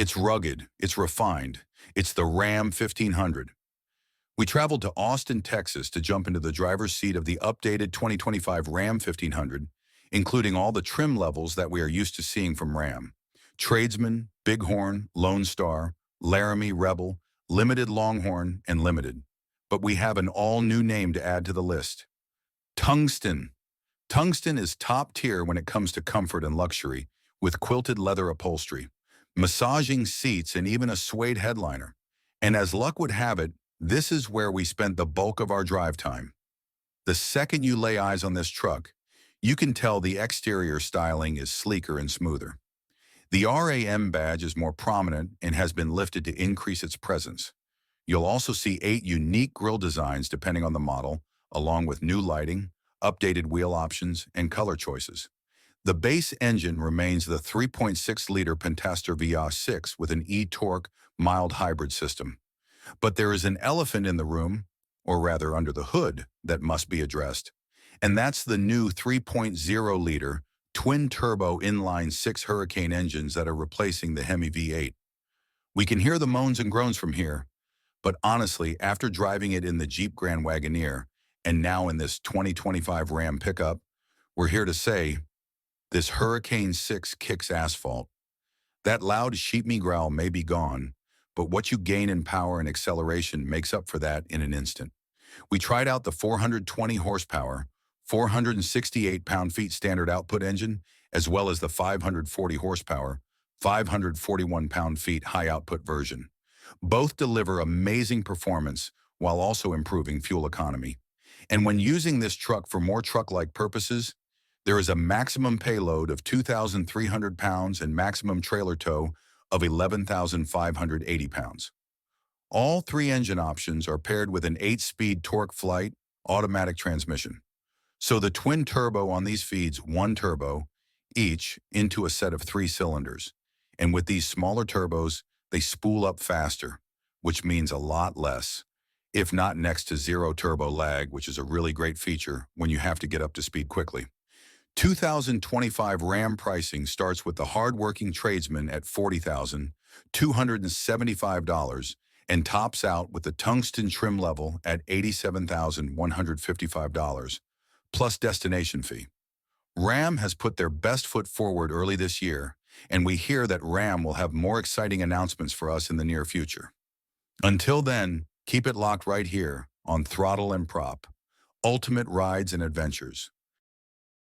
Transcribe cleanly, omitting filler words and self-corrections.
It's rugged, it's refined, it's the Ram 1500. We traveled to Austin, Texas to jump into the driver's seat of the updated 2025 Ram 1500, including all the trim levels that we are used to seeing from Ram. Tradesman, Bighorn, Lone Star, Laramie, Rebel, Limited Longhorn, and Limited. But we have an all-new name to add to the list. Tungsten. Tungsten is top tier when it comes to comfort and luxury, with quilted leather upholstery, massaging seats, and even a suede headliner. And as luck would have it, this is where we spent the bulk of our drive time. The second you lay eyes on this truck, you can tell the exterior styling is sleeker and smoother. The RAM badge is more prominent and has been lifted to increase its presence. You'll also see 8 unique grille designs depending on the model, along with new lighting, updated wheel options, and color choices. The base engine remains the 3.6-liter Pentastar V6 with an e-torque mild hybrid system. But there is an elephant in the room, or rather under the hood, that must be addressed. And that's the new 3.0-liter twin-turbo inline-6 Hurricane engines that are replacing the HEMI V8. We can hear the moans and groans from here, but honestly, after driving it in the Jeep Grand Wagoneer, and now in this 2025 Ram pickup, we're here to say, this Hurricane 6 kicks asphalt. That loud sheep-me growl may be gone, but what you gain in power and acceleration makes up for that in an instant. We tried out the 420 horsepower, 468 pound-feet standard output engine, as well as the 540 horsepower, 541 pound-feet high-output version. Both deliver amazing performance while also improving fuel economy. And when using this truck for more truck-like purposes, there is a maximum payload of 2,300 pounds and maximum trailer tow of 11,580 pounds. All 3 engine options are paired with an 8-speed torque flight automatic transmission. So the twin turbo on these feeds 1 turbo each into a set of 3 cylinders. And with these smaller turbos, they spool up faster, which means a lot less, if not next to 0 turbo lag, which is a really great feature when you have to get up to speed quickly. 2025 Ram pricing starts with the hard-working tradesman at $40,275 and tops out with the tungsten trim level at $87,155, plus destination fee. Ram has put their best foot forward early this year, and we hear that Ram will have more exciting announcements for us in the near future. Until then, keep it locked right here on Throttle and Prop, Ultimate Rides and Adventures.